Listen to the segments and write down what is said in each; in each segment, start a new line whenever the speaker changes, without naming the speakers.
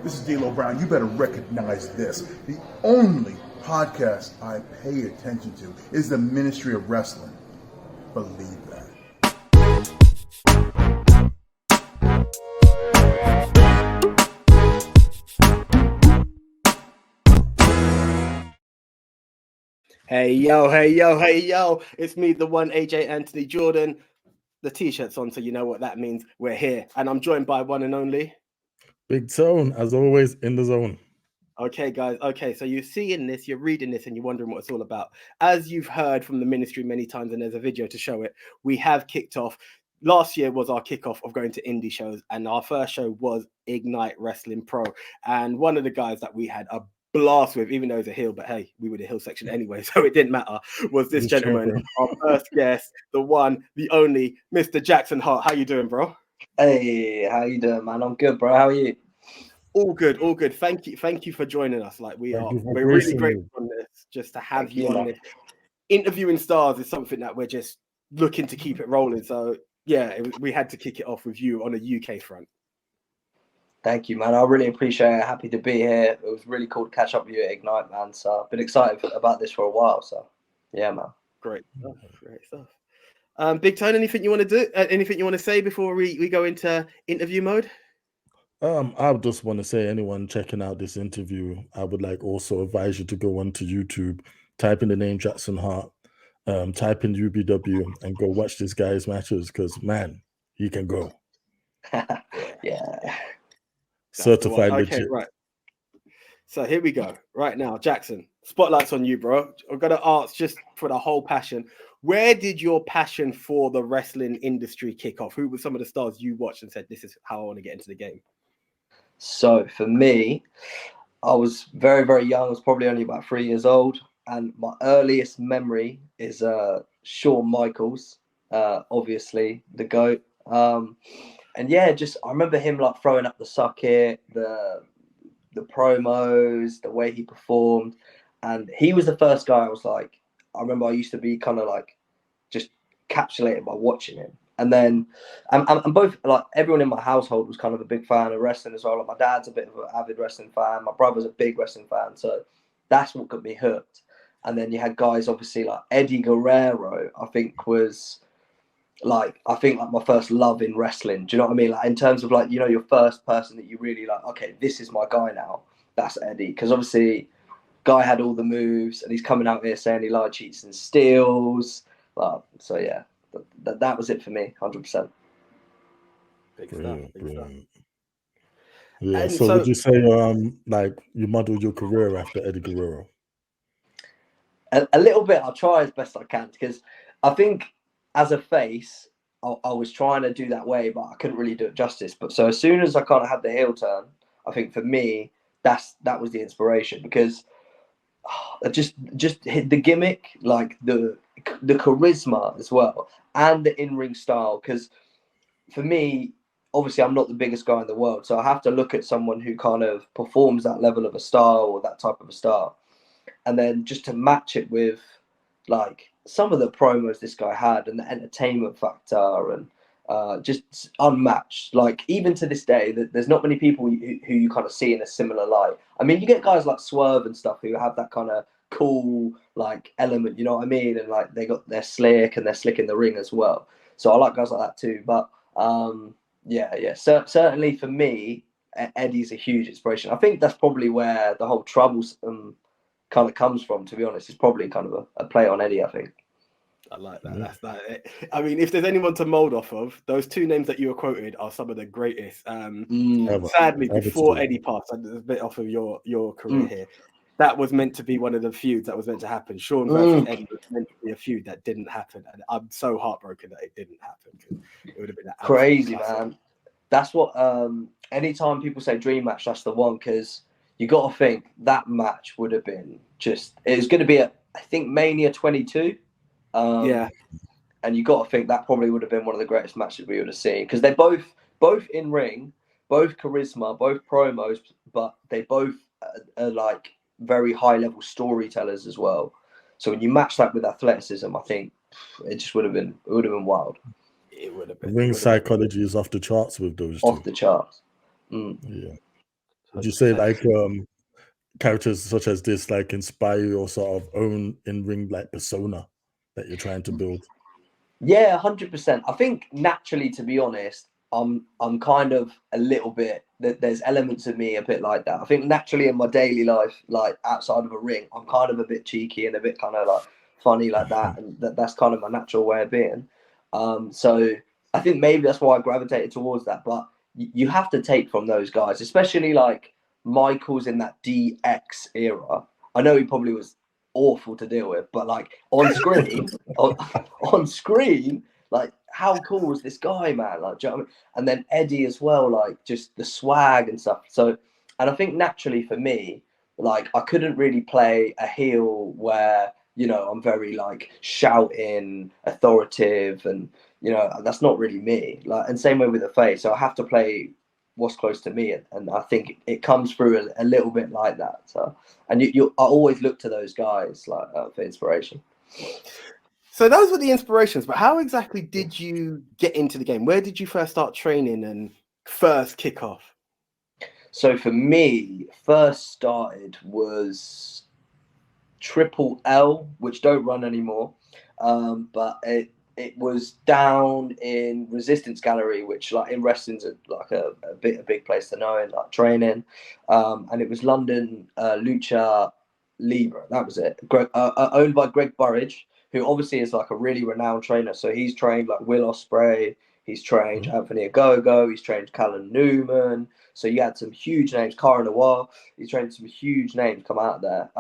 This is D'Lo Brown. You better recognize this. The only podcast I pay attention to is the Ministry of Wrestling. Believe that.
Hey yo, hey yo, hey yo. It's me, the one AJ Anthony Jordan. The t-shirt's on, so you know what that means. We're here. And I'm joined by one and only
Big Tone, as always, in the zone.
Okay, guys. Okay, so you're seeing this, you're reading this, and you're wondering what it's all about. As you've heard from the ministry many times, and there's a video to show it, we have kicked off. Last year was our kickoff of going to indie shows, and our first show was Ignite Wrestling Pro. And one of the guys that we had a blast with, even though he's a heel, but hey, we were the heel section anyway, so it didn't matter, was this gentleman, our first guest, the one, the only, Mr. Jackson Hart. How you doing, bro?
Hey, how you doing, man? I'm good, bro. How are you?
All good, all good. Thank you for joining us. Like we're really grateful on this, just to have you on this. Interviewing stars is something that we're just looking to keep it rolling. So yeah, we had to kick it off with you on a UK front.
Thank you, man. I really appreciate it. Happy to be here. It was really cool to catch up with you at Ignite, man. So I've been excited about this for a while. So yeah, man.
Great stuff. Big Tone, anything you want to do? Anything you want to say before we go into interview mode?
I just want to say, anyone checking out this interview, I would like also advise you to go onto YouTube, type in the name Jackson Hart, type in UBW, and go watch this guy's matches, because man, he can go.
Yeah.
Certified legit.
Okay, right. So here we go. Right now, Jackson, spotlight's on you, bro. I've got to ask, just for the whole passion, where did your passion for the wrestling industry kick off? Who were some of the stars you watched and said, this is how I want to get into the game?
So for me, I was very, very young. I was probably only about 3 years old. And my earliest memory is Shawn Michaels, obviously, the GOAT. And yeah, just I remember him like throwing up the socket, the promos, the way he performed. And he was the first guy I was like, I remember I used to be kind of like just capsulated by watching him. And then and both, like everyone in my household was kind of a big fan of wrestling as well. Like my dad's a bit of an avid wrestling fan. My brother's a big wrestling fan. So that's what got me hooked. And then you had guys obviously like Eddie Guerrero, I think was like my first love in wrestling. Do you know what I mean? Like in terms of like, you know, your first person that you really like, okay, this is my guy now. That's Eddie. Because obviously guy had all the moves and he's coming out here saying he lied, cheats and steals. So yeah. That was it for me, 100%.
Big stuff.
Yeah.
And
so would you say like you modeled your career after Eddie Guerrero?
A little bit. I'll try as best I can, because I think as a face, I was trying to do that way, but I couldn't really do it justice. But so as soon as I kind of had the heel turn, I think for me that was the inspiration, because just hit the gimmick, like the charisma as well, and the in-ring style. Because for me, obviously I'm not the biggest guy in the world, so I have to look at someone who kind of performs that level of a style or that type of a style, and then just to match it with like some of the promos this guy had and the entertainment factor, and just unmatched. Like even to this day, there's not many people who you kind of see in a similar light. I mean, you get guys like Swerve and stuff who have that kind of cool like element, you know what I mean? And like they're slick and they're slick in the ring as well. So I like guys like that too. But certainly for me, Eddie's a huge inspiration. I think that's probably where the whole Troublesome kind of comes from, to be honest. It's probably kind of a play on Eddie, I think.
I like that. That's that. I mean, if there's anyone to mold off of, those two names that you were quoted are some of the greatest. Sadly, before Eddie passed, a bit off of your career here, that was meant to be one of the feuds that was meant to happen. Shawn versus Eddie was meant to be a feud that didn't happen, and I'm so heartbroken that it didn't happen. It would have been
crazy, man. That's what. Anytime people say dream match, that's the one, because you got to think that match would have been just. It was going to be I think Mania 22.
Yeah,
and you got to think that probably would have been one of the greatest matches we would have seen, because they're both in ring, both charisma, both promos, but they both are like very high level storytellers as well. So when you match that with athleticism, I think it just would have been wild.
It would have been.
Ring psychology is off the charts with those
off
two.
The charts.
Yeah. Would you say like characters such as this like inspire your sort of own in-ring like persona that you're trying to build?
Yeah, 100%. I think naturally, to be honest, I'm kind of a little bit. There's elements of me a bit like that. I think naturally in my daily life, like outside of a ring, I'm kind of a bit cheeky and a bit kind of like funny like that, and that's kind of my natural way of being. So I think maybe that's why I gravitated towards that. But you have to take from those guys, especially like Michael's in that DX era. I know he probably was awful to deal with, but like on screen, on screen, like how cool was this guy, man? Like, do you know what I mean? And then Eddie as well, like just the swag and stuff. So, and I think naturally for me, like I couldn't really play a heel where, you know, I'm very like shouting, authoritative, and you know that's not really me. Like, and same way with the face. So I have to play what's close to me, and I think it comes through a little bit like that. So, and I always look to those guys like for inspiration.
So those were the inspirations, but how exactly did you get into the game? Where did you first start training and first kick off?
So for me, first started was Triple L, which don't run anymore, but it was down in Resistance Gallery, which like in wrestling's a big place to know in like training, and it was London Lucha Libre. That was it. Owned by Greg Burridge, who obviously is like a really renowned trainer. So he's trained like Will Ospreay, he's trained Anthony Ogogo, he's trained Callum Newman. So you had some huge names, Cara Noir. He's trained some huge names come out there.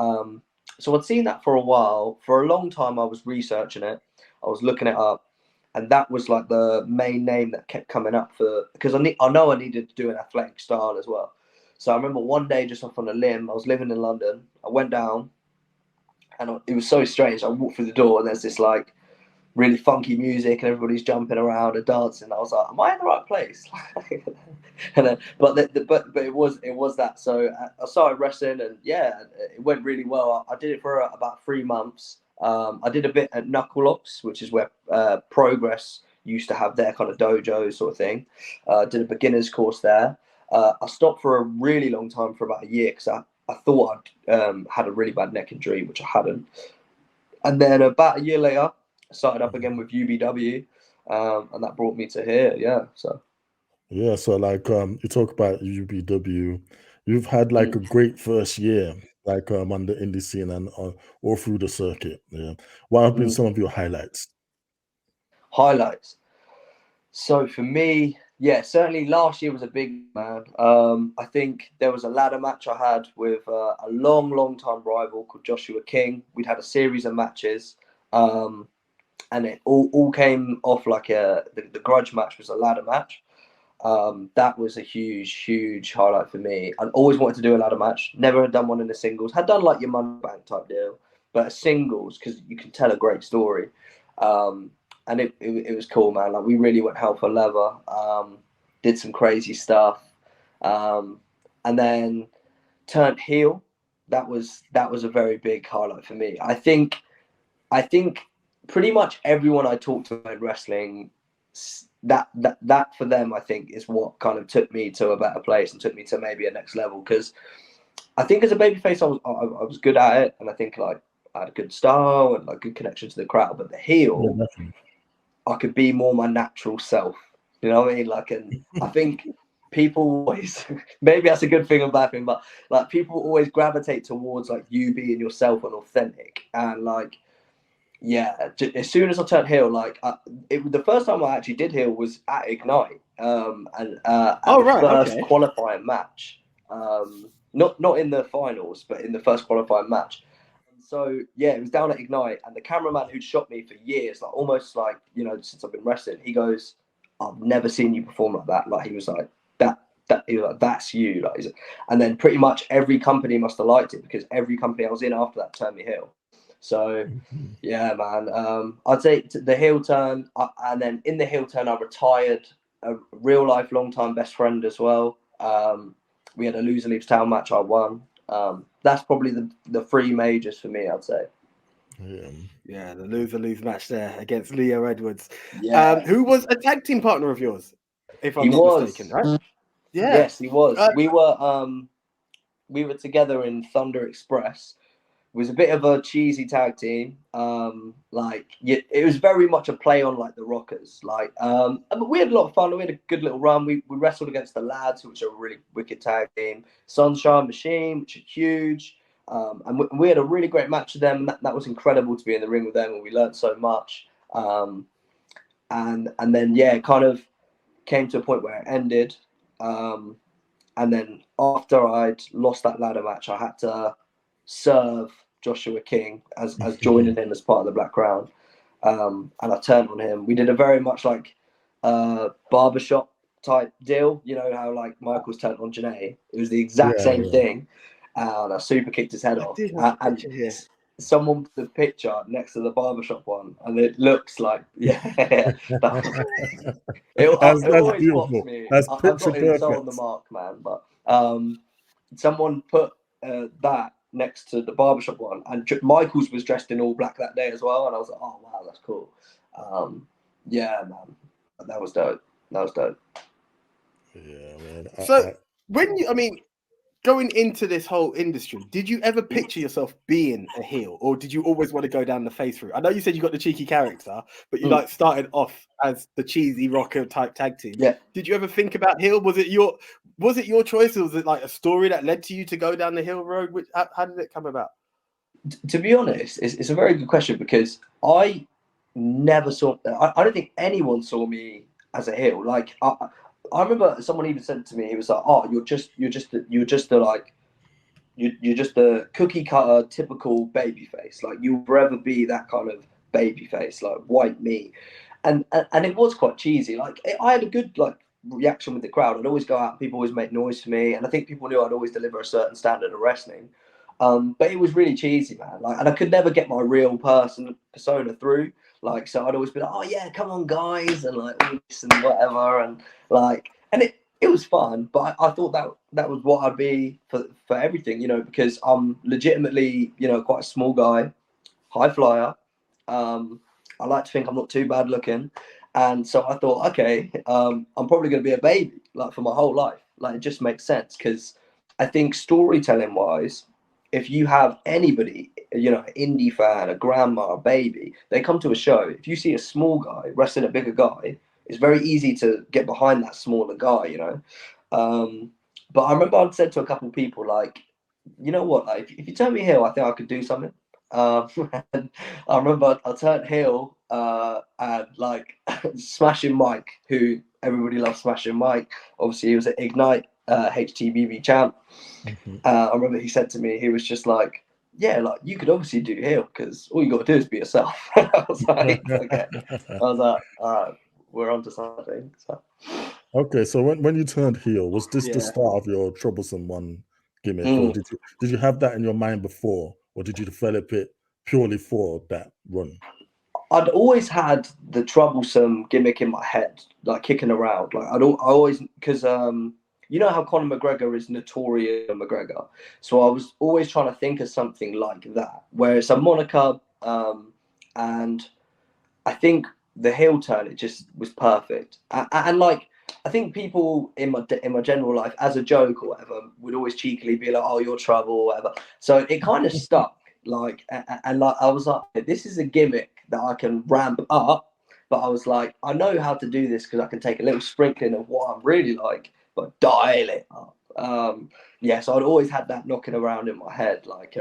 So I'd seen that for a while. For a long time, I was researching it. I was looking it up, and that was like the main name that kept coming up because I know I needed to do an athletic style as well. So I remember one day, just off on a limb, I was living in London. I went down, and it was so strange. I walked through the door, and there's this like really funky music, and everybody's jumping around and dancing. I was like, "Am I in the right place?" And then, but it was that. So I started wrestling, and yeah, it went really well. I did it for about 3 months. I did a bit at Knuckle Locks, which is where Progress used to have their kind of dojo sort of thing. Did a beginner's course there. I stopped for a really long time, for about a year, because I thought I'd had a really bad neck injury, which I hadn't. And then about a year later, I started up again with UBW, and that brought me to here. Yeah, so.
Yeah, so like you talk about UBW, you've had like a great first year, like on the indie scene and all through the circuit. Yeah, what have been some of your highlights?
Highlights. So for me, yeah, certainly last year was a big man. I think there was a ladder match I had with a long time rival called Joshua King. We'd had a series of matches, and it all came off like the grudge match was a ladder match. That was a huge highlight for me. I always wanted to do a ladder match. Never had done one in the singles. Had done like your money bank type deal, but a singles, because you can tell a great story. And it was cool, man. Like we really went hell for leather. Did some crazy stuff, and then turned heel. That was a very big highlight for me. I think pretty much everyone I talked to in wrestling, that for them, I think, is what kind of took me to a better place and took me to maybe a next level. Because I think as a babyface, I was good at it, and I think like I had a good style and like good connection to the crowd. But the heel, I could be more my natural self. You know what I mean? Like, and I think people always, maybe that's a good thing or bad thing, but like people always gravitate towards like you being yourself and authentic. And like, yeah, as soon as I turned heel, like the first time I actually did heel was at Ignite, and at the first qualifying match. Not in the finals, but in the first qualifying match. So yeah, it was down at Ignite, and the cameraman who'd shot me for years, like almost like, you know, since I've been wrestling, he goes, "I've never seen you perform like that." Like he was like he was like, "That's you." Like, and then pretty much every company must have liked it, because every company I was in after that turned me heel. So yeah, man, I'd say the heel turn, and then in the heel turn, I retired a real life long time best friend as well. We had a loser leaves town match. I won. That's probably the 3 majors for me, I'd say.
Yeah, the lose match there against Leo Edwards.
Yeah.
Who was a tag team partner of yours, if I'm not mistaken, right? Yeah.
Yes, he was. We were we were together in Thunder Express. It was a bit of a cheesy tag team. It was very much a play on like the Rockers. But we had a lot of fun. We had a good little run. We wrestled against the Lads, which are a really wicked tag team. Sunshine Machine, which are huge. And we had a really great match with them. And that was incredible to be in the ring with them, and we learned so much. And then it kind of came to a point where it ended. And then after I'd lost that ladder match, I had to serve Joshua King as joining him as part of the Black Crown. And I turned on him. We did a very much like barbershop type deal. You know how like Michael's turned on Janae? It was the exact same thing. And I super kicked his head off. And someone put the picture next to the barbershop one, and it looks like, it always
beautiful.
pops me.
That's
I'm
picture
not even so
perfect.
on the mark, man. But someone put that next to the barbershop one, and Michaels was dressed in all black that day as well, and I was like, oh wow, that's cool. Man, that was dope.
Yeah, man.
Going into this whole industry, did you ever picture yourself being a heel, or did you always want to go down the face route? I know you said you got the cheeky character, but you like started off as the cheesy rocker type tag team.
Yeah.
Did you ever think about heel? Was it your choice, or was it like a story that led to you to go down the heel road? How did it come about?
To be honest, it's a very good question, because I never saw. I don't think anyone saw me as a heel. Like I remember someone even said to me, he was like, "Oh, you're just a cookie cutter typical baby face. Like you'll forever be that kind of baby face, like white meat." And it was quite cheesy. Like I had a good like reaction with the crowd. I'd always go out, people always make noise for me, and I think people knew I'd always deliver a certain standard of wrestling. But it was really cheesy, man. Like, and I could never get my real persona through. Like, so I'd always be like, "Oh yeah, come on, guys," and like all this and whatever, and like, and it was fun. But I thought that was what I'd be for everything, you know, because I'm legitimately, you know, quite a small guy, high flyer. I like to think I'm not too bad looking, and so I thought, okay, I'm probably going to be a baby like for my whole life. Like, it just makes sense, because I think storytelling wise, if you have anybody, you know, an indie fan, a grandma, a baby, they come to a show. If you see a small guy wrestling a bigger guy, it's very easy to get behind that smaller guy, you know. But I remember I'd said to a couple of people, like, you know what, like, if you turn me heel, I think I could do something. And I remember I turned heel and like Smashing Mike, who everybody loves Smashing Mike. Obviously, he was an Ignite HTBB champ. I remember he said to me, he was just like, "Yeah, like you could obviously do heel, because all you got to do is be yourself." I was like, "Okay." I was like, "All right, we're on to something." So.
Okay, so when you turned heel, was this the start of your Troublesome One gimmick, or did you have that in your mind before, or did you develop it purely for that run?
I'd always had the Troublesome gimmick in my head, like kicking around. Like I always, because you know how Conor McGregor is notorious McGregor, so I was always trying to think of something like that, where it's a moniker, and I think the heel turn, it just was perfect, and like I think people in my general life, as a joke or whatever, would always cheekily be like, "Oh, you're Trouble," or whatever. So it kind of stuck. Like, and like I was like, this is a gimmick that I can ramp up, but I was like, I know how to do this, because I can take a little sprinkling of what I'm really like, but dial it up. So I'd always had that knocking around in my head, like,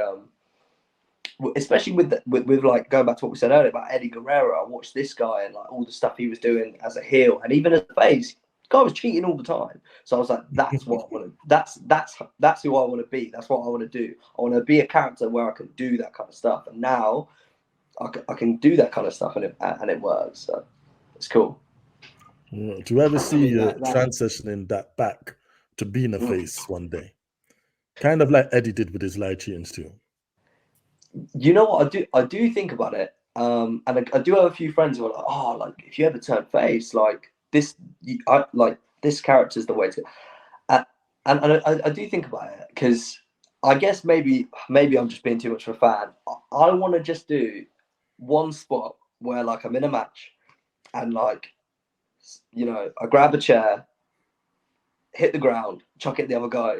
especially with like going back to what we said earlier about Eddie Guerrero. I watched this guy and like all the stuff he was doing as a heel, and even as a face. Guy was cheating all the time, so I was like, "That's what I want to. That's who I want to be. That's what I want to do. I want to be a character where I can do that kind of stuff." And now, I can do that kind of stuff, and it works. So it's cool.
Do you ever see you transitioning that back to being a face one day, kind of like Eddie did with his light cheating too?
You know what, I do think about it, and I do have a few friends who are like, "Oh, like if you ever turn face, like this, like this character is the way to." And I do think about it, because I guess maybe I'm just being too much of a fan. I want to just do one spot where like I'm in a match, and like, you know, I grab a chair. hit the ground, chuck it the other guy.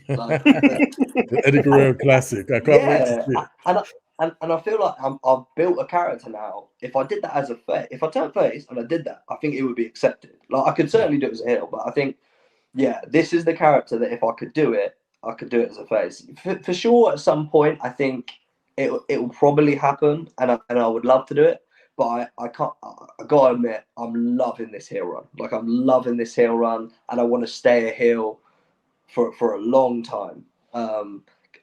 Like,
The Eddie Guerrero classic. I can't wait to see it.
And I feel like I've built a character now. If I did that as a face, if I turned face and I did that, I think it would be accepted. Like, I could certainly do it as a heel, but I think, yeah, this is the character that if I could do it, I could do it as a face. For sure, at some point, I think it will probably happen, and I would love to do it. But I can't. I gotta admit, I'm loving this heel run. Like, I'm loving this heel run, and I want to stay a heel for a long time.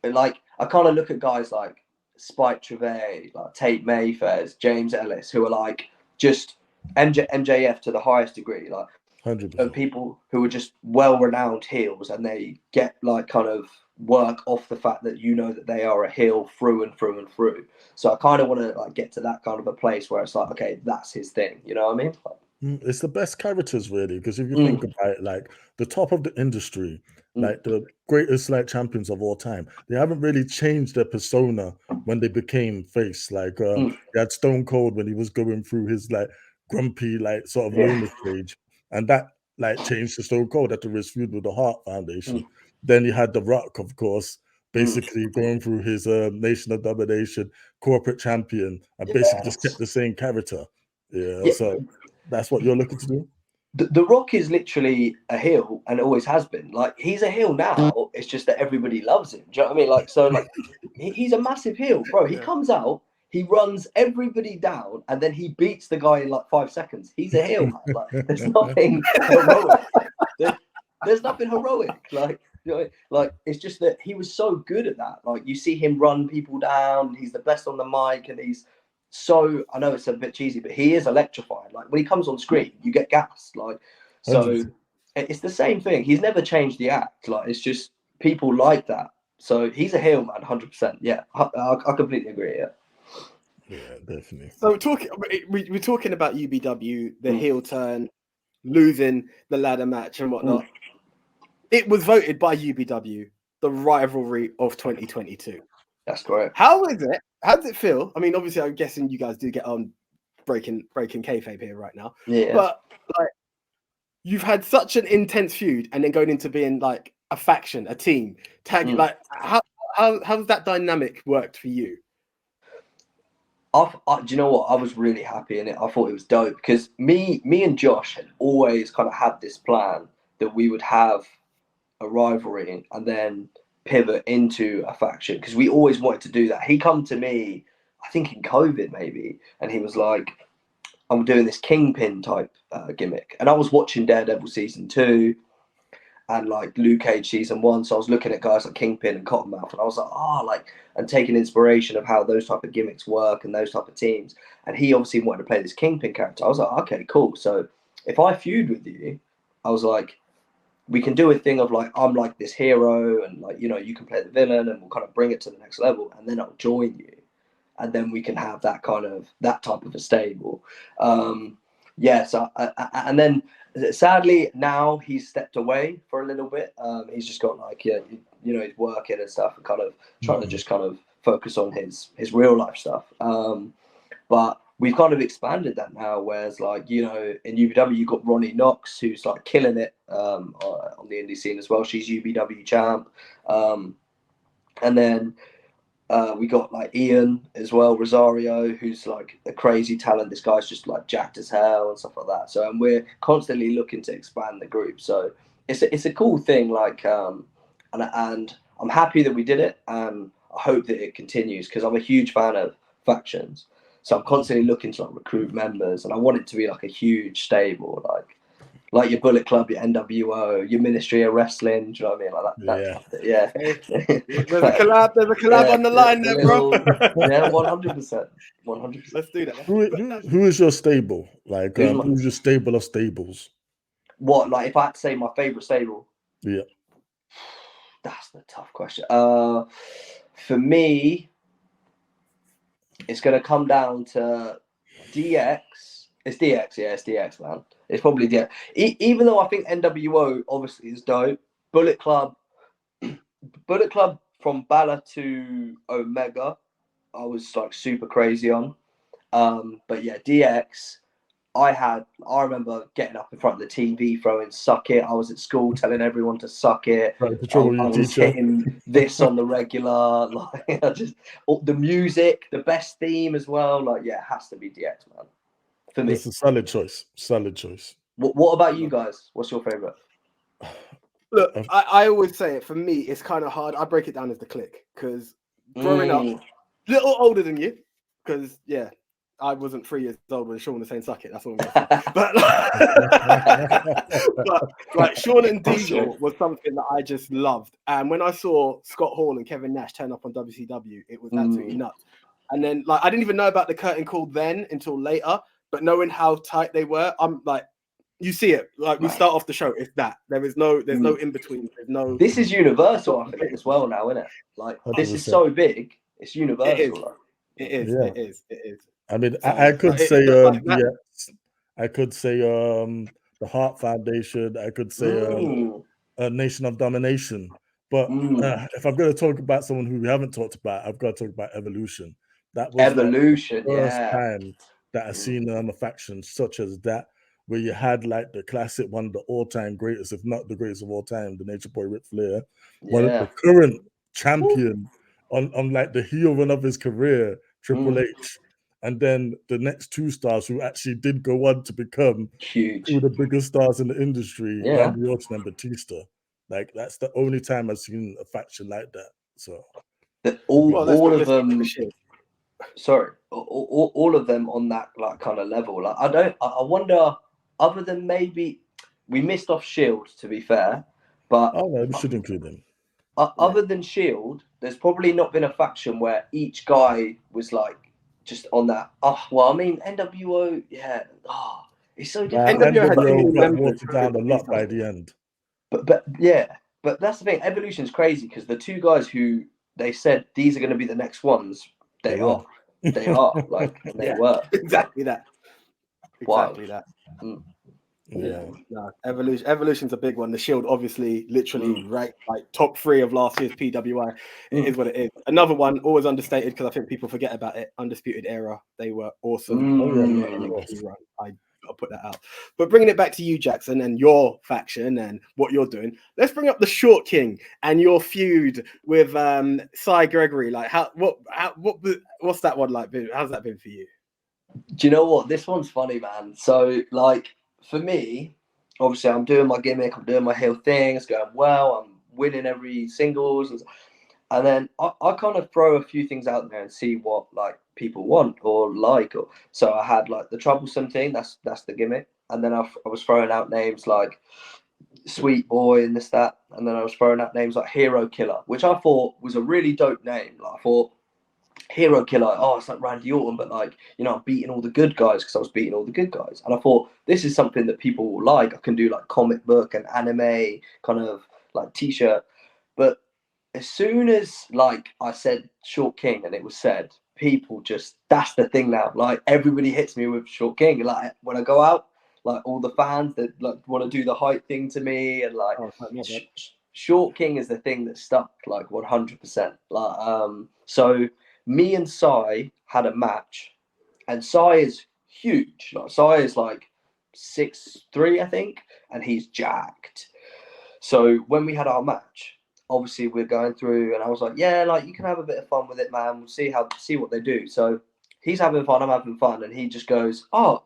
Like, I kind of look at guys like Spike Trevay, like Tate Mayfair, James Ellis, who are like just MJF to the highest degree. Like,
100%.
people who are just well-renowned heels, and they get like kind of work off the fact that you know that they are a heel through and through and through. So I kind of want to like get to that kind of a place where it's like, okay, that's his thing. You know what I mean?
It's the best characters, really, because if you think about it, like the top of the industry, like the greatest like champions of all time, they haven't really changed their persona when they became face. Like you had Stone Cold when he was going through his like grumpy like sort of loner stage, and that like changed to Stone Cold after his feud with the Hart Foundation. Then you had The Rock, of course, basically going through his Nation of Domination corporate champion, and basically just kept the same character. Yeah. So that's what you're looking to do?
The Rock is literally a heel and always has been. Like, he's a heel now. It's just that everybody loves him. Do you know what I mean? Like, so like he's a massive heel, bro. He comes out, he runs everybody down, and then he beats the guy in like 5 seconds. He's a heel, man. Like, there's nothing heroic. There's nothing heroic. Like, you know, like, it's just that he was so good at that. Like, you see him run people down. He's the best on the mic, and he's so, I know it's a bit cheesy, but he is electrifying. Like, when he comes on screen, you get gassed. Like, so
100%.
It's the same thing. He's never changed the act. Like, it's just people like that. So he's a heel, man, 100%. Yeah, I completely agree.
Yeah, definitely.
So we're talking about UBW, the heel turn, losing the ladder match and whatnot. It was voted by UBW the rivalry of 2022.
That's correct.
How is it? How does it feel? I mean, obviously, I'm guessing you guys do get on breaking kayfabe here right now.
Yeah.
But like, you've had such an intense feud, and then going into being like a faction, a team, tag. Like, how's that dynamic worked for you?
Do you know what? I was really happy in it. I thought it was dope because me and Josh had always kind of had this plan that we would have a rivalry and then pivot into a faction, because we always wanted to do that. He come to me, I think in COVID maybe, and he was like, I'm doing this Kingpin type gimmick. And I was watching Daredevil season 2 and like Luke Cage season 1. So I was looking at guys like Kingpin and Cottonmouth, and I was like, and taking inspiration of how those type of gimmicks work and those type of teams. And he obviously wanted to play this Kingpin character. I was like, okay, cool. So if I feud with you, I was like, we can do a thing of like, I'm like this hero, and like, you know, you can play the villain, and we'll kind of bring it to the next level, and then I'll join you, and then we can have that type of a stable. So and then sadly now he's stepped away for a little bit. He's just got like, you know, he's working and stuff, and kind of trying to just kind of focus on his real life stuff. But we've kind of expanded that now, whereas like, you know, in UBW you've got Ronnie Knox, who's like killing it on the indie scene as well. She's UBW champ. And then we got like Ian as well, Rosario, who's like a crazy talent. This guy's just like jacked as hell and stuff like that. So, and we're constantly looking to expand the group. So it's a cool thing. Like, and I'm happy that we did it, and I hope that it continues, because I'm a huge fan of factions. So I'm constantly looking to like recruit members, and I want it to be like a huge stable, like your Bullet Club, your NWO, your Ministry of Wrestling. Do you know what I mean? Like that. Yeah.
There's a collab on the line there, bro.
Yeah, 100%. 100%.
Let's do that.
Who is your stable? Like, who's your stable of stables?
What, like, if I had to say my favorite stable?
Yeah.
That's the tough question. For me, it's going to come down to DX. It's DX, yeah, it's DX, man. It's probably DX. Even though I think NWO obviously is dope. Bullet Club from Balor to Omega, I was like super crazy on. But yeah, DX, I remember getting up in front of the TV, throwing "suck it." I was at school telling everyone to suck it.
Right, to trouble
I
your
was
teacher.
hitting this on the regular. Like, the music, the best theme as well. Like, yeah, it has to be DX, man. For me.
It's a solid choice. Solid choice.
What about you guys? What's your favorite?
Look, I always say it. For me, it's kind of hard. I break it down as the Click, because growing up, little older than you, because yeah, I wasn't 3 years old when Sean was saying "suck it." That's all I'm gonna say. But like Sean and Diesel was something that I just loved. And when I saw Scott Hall and Kevin Nash turn up on WCW, it was absolutely nuts. And then like I didn't even know about the curtain call then until later. But knowing how tight they were, I'm like, you see it. Like we start off the show, it's that. There's no in between. There's no.
This is universal, I think, as well now, isn't it? Like 100%. This is so big. It's universal.
It is.
I mean,
So,
I could say
like
I could say the Heart Foundation. I could say Nation of Domination. But if I'm going to talk about someone who we haven't talked about, I've got to talk about Evolution. That was
Evolution,
the first time that I've seen a faction such as that, where you had like the classic one, the all-time greatest, if not the greatest of all time, the Nature Boy Ric Flair, one of the current champion on like the heel run of his career, Triple H, and then the next two stars who actually did go on to become
huge,
two of the biggest stars in the industry, Randy Orton and Batista. Like that's the only time I've seen a faction like that. So
all of them. Sorry, all of them on that like kind of level. Like I wonder, other than maybe we missed off Shield, to be fair, but
we should include them.
Other than Shield, there's probably not been a faction where each guy was like just on that. Well, I mean NWO, it's so different.
NWO got watered down a lot by the end.
But that's the thing. Evolution's crazy because the two guys who they said these are going to be the next ones. They are like they were
exactly that.
Yeah.
No, Evolution's a big one. The Shield, obviously, literally right like top 3 of last year's PWI. It is what it is. Another one, always understated because I think people forget about it. Undisputed Era. They were awesome. I'll put that out. But bringing it back to you, Jackson, and your faction and what you're doing, let's bring up the Short King and your feud with Cy Gregory. Like, what's that one like? How's that been for you?
Do you know what? This one's funny, man. So, like, for me, obviously, I'm doing my gimmick, I'm doing my heel thing, it's going well, I'm winning every singles, and then I kind of throw a few things out there and see what like people want or like. So I had like the Troublesome thing, that's the gimmick, and then I was throwing out names like Sweet Boy and this, that, and then I was throwing out names like Hero Killer, which I thought was a really dope name. Like I thought Hero Killer, it's like Randy Orton, but like, you know, I'm beating all the good guys because I was beating all the good guys. And I thought this is something that people will like. I can do like comic book and anime kind of like t-shirt. But as soon as like I said Short King and it was said, people just, that's the thing now. Like everybody hits me with Short King. Like when I go out, like all the fans that like want to do the height thing to me and like Short King is the thing that stuck like 100%. Like so me and Cy had a match, and Cy is huge. Like Cy is like 6'3", I think, and he's jacked. So when we had our match, obviously we're going through, and I was like, yeah, like you can have a bit of fun with it, man. We'll see what they do. So he's having fun, I'm having fun, and he just goes, oh,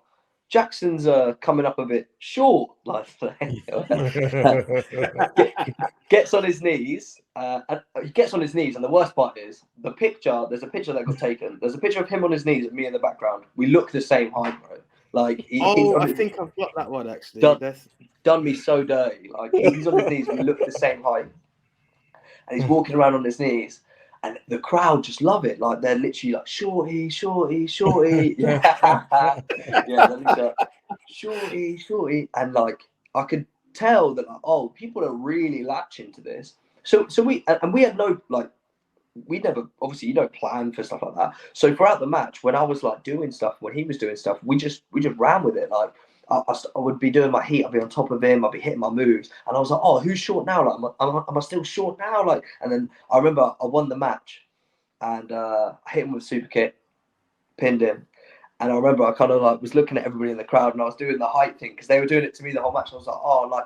Jackson's coming up a bit short, like gets on his knees. He gets on his knees, and the worst part is the picture. There's a picture that got taken. There's a picture of him on his knees and me in the background. We look the same height, bro. Like
I think I've got that one actually.
Done me so dirty. Like he's on his knees, we look the same height, and he's walking around on his knees. And the crowd just love it. Like they're literally like shorty, shorty, shorty. Yeah, shorty. And like I could tell that like, people are really latching to this. So we had no like, we never, obviously you don't plan for stuff like that. So throughout the match, when I was like doing stuff, when he was doing stuff, we just ran with it. Like I would be doing my heat, I'd be on top of him, I'd be hitting my moves, and I was like, oh, who's short now? Like, am I still short now? Like, and then I remember I won the match, and I hit him with a super kick, pinned him, And I remember I kind of like was looking at everybody in the crowd, and I was doing the height thing because they were doing it to me the whole match. I was like, oh, like,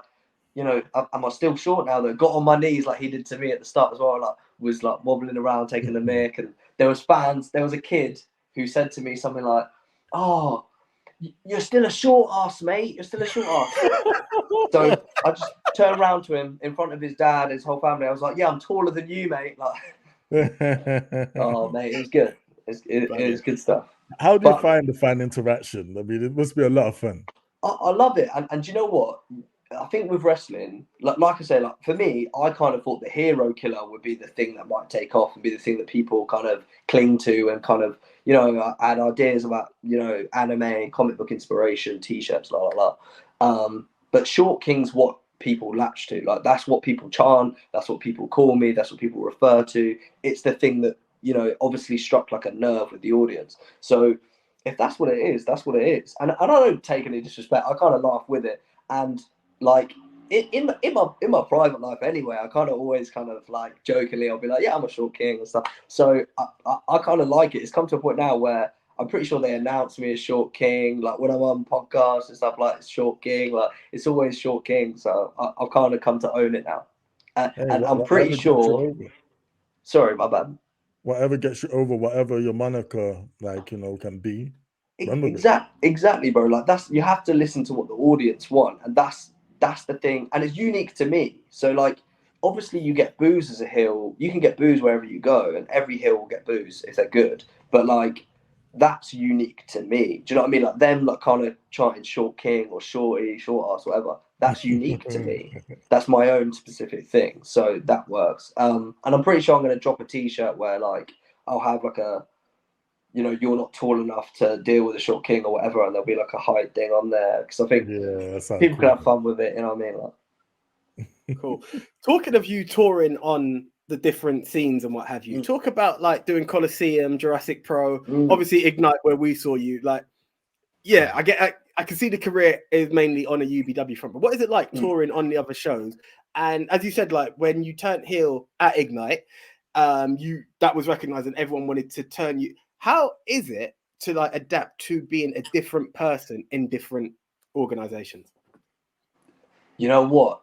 you know, am I still short now though? Got on my knees like he did to me at the start as well. Like was like wobbling around, taking the mic, and there was fans. There was a kid who said to me something like, "Oh, you're still a short ass, mate. You're still a short ass." So I just turned around to him in front of his dad, his whole family. I was like, "Yeah, I'm taller than you, mate." Like, oh, mate, it was good. It was good stuff.
How do you find the fan interaction? I mean, it must be a lot of fun.
I love it, and do you know what? I think with wrestling, like I say, like for me, I kind of thought the hero killer would be the thing that might take off and be the thing that people kind of cling to, and kind of, you know, I had ideas about, you know, anime, comic book inspiration, t-shirts, la la la. But Short King's what people latch to. Like that's what people chant. That's what people call me. That's what people refer to. It's the thing that, you know, obviously struck like a nerve with the audience. So if that's what it is, that's what it is. And I don't take any disrespect. I kind of laugh with it. And like in my private life anyway, I kind of always kind of like jokingly, I'll be like, yeah, I'm a Short King and stuff. So I kind of like it. It's come to a point now where I'm pretty sure they announce me as Short King. Like when I'm on podcasts and stuff, like it's Short King. Like it's always Short King. So I've kind of come to own it now. And I'm pretty sure. Sorry, my bad.
Whatever gets you over, whatever your moniker, like, you know, can be.
Exactly, bro. Like that's, you have to listen to what the audience want, and that's the thing, and it's unique to me. So like, obviously, you get boos as a heel. You can get boos wherever you go, and every heel will get boos if they're good. But like, that's unique to me. Do you know what I mean? Like them, like kind of chanting Short King or Shorty, Short Ass, whatever. That's unique to me. That's my own specific thing. So that works. And I'm pretty sure I'm going to drop a T-shirt where like I'll have like a, you know, you're not tall enough to deal with a Short King or whatever, and there'll be like a height thing on there because I think people can have fun with it. You know what I mean? Like,
cool. Talking of you touring on the different scenes and what have you, talk about like doing Coliseum, Jurassic Pro, obviously Ignite, where we saw you. Like, yeah, I can see the career is mainly on a UBW front, but what is it like touring on the other shows? And as you said, like when you turned heel at Ignite, that was recognized and everyone wanted to turn you. How is it to like adapt to being a different person in different organizations?
You know what?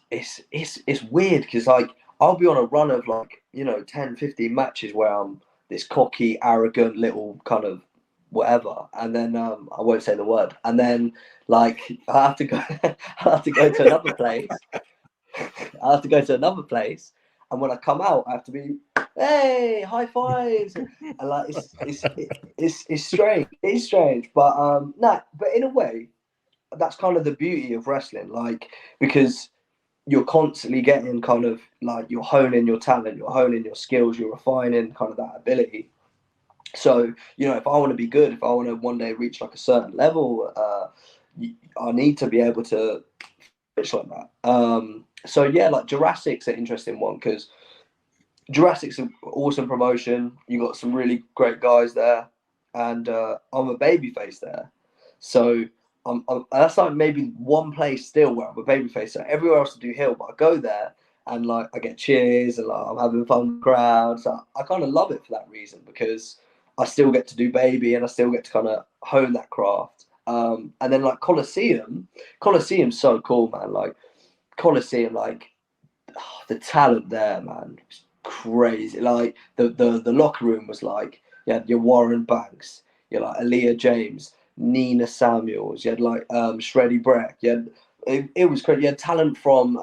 It's weird because like I'll be on a run of like, you know, 10, 15 matches where I'm this cocky, arrogant little kind of whatever, and then I won't say the word, and then like I have to go to another place. I have to go to another place, and when I come out, I have to be, hey, high fives, and like it's strange. It's strange, but but in a way, that's kind of the beauty of wrestling, like because you're constantly getting kind of like you're honing your talent, you're honing your skills, you're refining kind of that ability. So, you know, if I want to be good, if I want to one day reach like a certain level, I need to be able to fish like that. So yeah, like Jurassic's an interesting one because Jurassic's an awesome promotion. You got some really great guys there, and I'm a babyface there. So that's like maybe one place still where I'm a babyface. So everywhere else I do heel, but I go there and like I get cheers and like I'm having fun with the crowd. So I kind of love it for that reason because I still get to do baby and I still get to kind of hone that craft. And then like Coliseum's so cool, man. Like Coliseum, like the talent there, man, it's crazy. Like the locker room was like, you had your Warren Banks, you had like Aaliyah James, Nina Samuels, you had like Shreddy Breck, it was crazy. You had talent from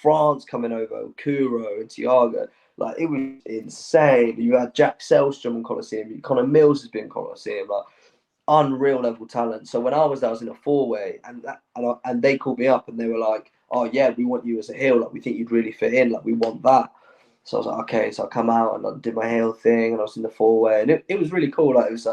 France coming over, Kuro and Tiago. Like it was insane. You had Jack Selstrom in Coliseum. Connor Mills has been in Coliseum. Like unreal level talent. So when I was there, I was in a 4-way, and they called me up and they were like, "Oh yeah, we want you as a heel. Like we think you'd really fit in. Like we want that." So I was like, "Okay." So I come out and I did my heel thing, and I was in the 4-way, and it was really cool. Like it was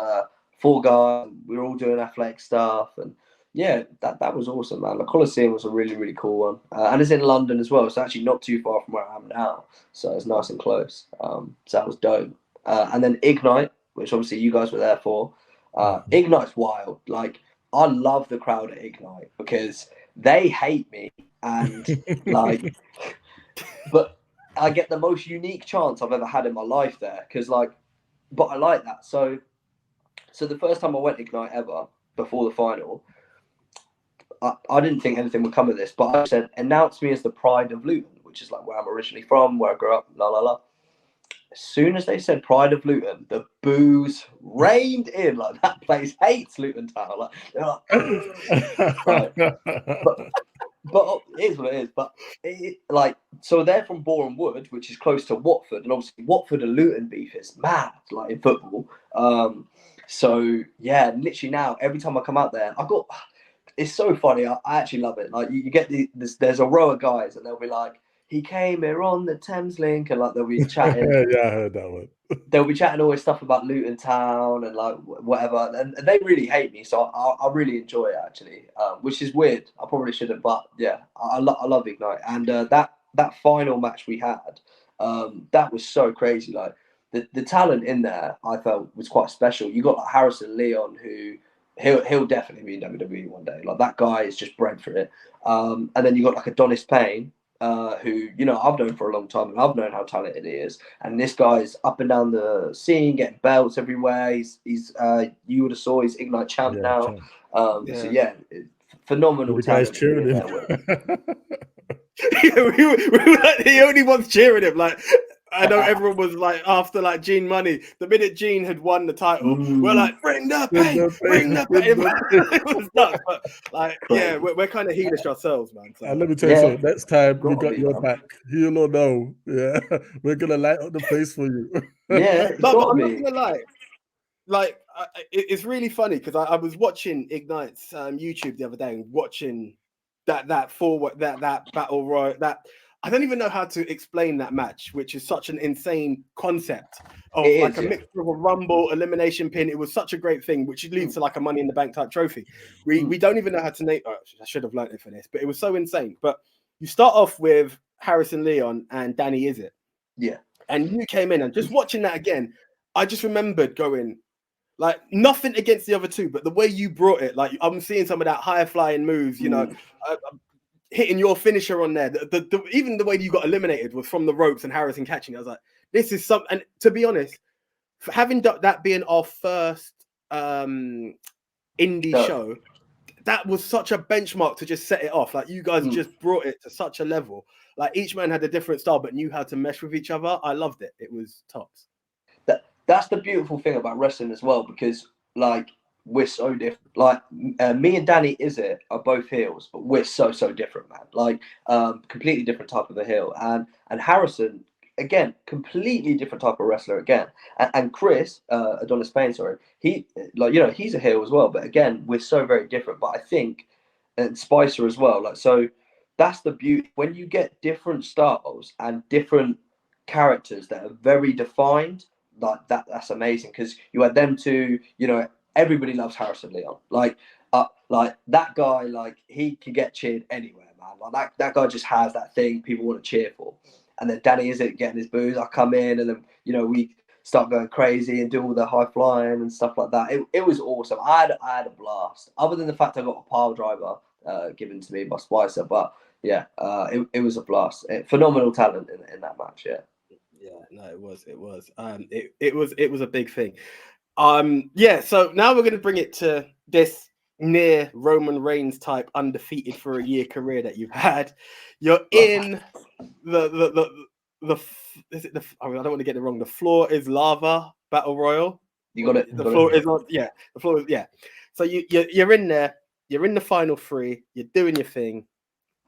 4 guys. We were all doing athletic stuff, and yeah, that was awesome, man. The Coliseum was a really, really cool one. And it's in London as well. It's actually not too far from where I am now. So it's nice and close. So that was dope. And then Ignite, which obviously you guys were there for. Ignite's wild. Like, I love the crowd at Ignite because they hate me. And, like, but I get the most unique chance I've ever had in my life there. Because, like, but I like that. So So the first time I went Ignite ever, before the final, I didn't think anything would come of this, but I said, announce me as the Pride of Luton, which is like where I'm originally from, where I grew up, la la la. As soon as they said Pride of Luton, the boos rained in. Like, that place hates Luton Town. Like, they're like, but it is what it is. But so they're from Boreham Wood, which is close to Watford, and obviously Watford and Luton beef is mad, like in football. So yeah, literally now every time I come out there, it's so funny. I actually love it. Like you get there's a row of guys, and they'll be like, he came here on the Thames Link, and like they'll be chatting.
Yeah, I heard that one.
They'll be chatting all this stuff about Luton Town and like whatever, and they really hate me. So I really enjoy it actually, which is weird. I probably shouldn't, but yeah, I love Ignite, and that final match we had, that was so crazy. Like the talent in there, I felt was quite special. You got like Harrison Leon, who he'll definitely be in WWE one day. Like that guy is just bred for it. And then you got like Adonis Payne, who I've known for a long time, and I've known how talented he is. And this guy's up and down the scene, getting belts everywhere. He's you would have saw he's Ignite champ now. So yeah, phenomenal.
The guys cheering him.
we were like, he only wants cheering him. Like, I know everyone was like, after like Gene Money, the minute Gene had won the title, we're like, bring the pain. It was nuts, but like, yeah, we're kind of heelish ourselves, man. So.
Let me tell you something. Next time we got your back, he'll or no, yeah, we're gonna light up the place for you.
Yeah,
but I'm not gonna lie. Like, it's really funny because I was watching Ignite's YouTube the other day and watching that battle royal. That I don't even know how to explain that match, which is such an insane concept of a mixture of a rumble, elimination pin. It was such a great thing, which leads to like a Money in the Bank type trophy. We don't even know how to name. I should have learned it for this, but it was so insane. But you start off with Harrison Leon and Danny Izzet.
Yeah,
and you came in, and just watching that again, I just remembered going. Like, nothing against the other two, but the way you brought it, like, I'm seeing some of that higher flying moves, hitting your finisher on there. Even the way you got eliminated was from the ropes and Harrison catching. I was like, this is something. And to be honest, for having that being our first indie show, that was such a benchmark to just set it off. Like, you guys just brought it to such a level. Like, each man had a different style, but knew how to mesh with each other. I loved it. It was tops.
That's the beautiful thing about wrestling as well, because like we're so different. Like me and Danny Izzet are both heels, but we're so different, man. Like completely different type of a heel. And Harrison, again, completely different type of wrestler again. And Chris, Adonis Payne, sorry, he he's a heel as well. But again, we're so very different. But I think, and Spicer as well. Like, so that's the beauty when you get different styles and different characters that are very defined. Like that's amazing, because you had them two. Everybody loves Harrison Leon. Like that guy, like he can get cheered anywhere, man. Like that guy just has that thing people want to cheer for. And then Danny Izzet getting his boos. I come in, and then we start going crazy and do all the high flying and stuff like that. It was awesome. I had a blast. Other than the fact I got a pile driver given to me by Spicer, but yeah, it was a blast. Phenomenal talent in that match. Yeah.
Yeah, no, it was. It was a big thing. So now we're going to bring it to this near Roman Reigns type undefeated for a year career that you've had. You're in the is it the I don't want to get it wrong. The Floor is Lava Battle Royal.
You got it.
The floor is not. Yeah, the floor is So you're in there. You're in the final three. You're doing your thing,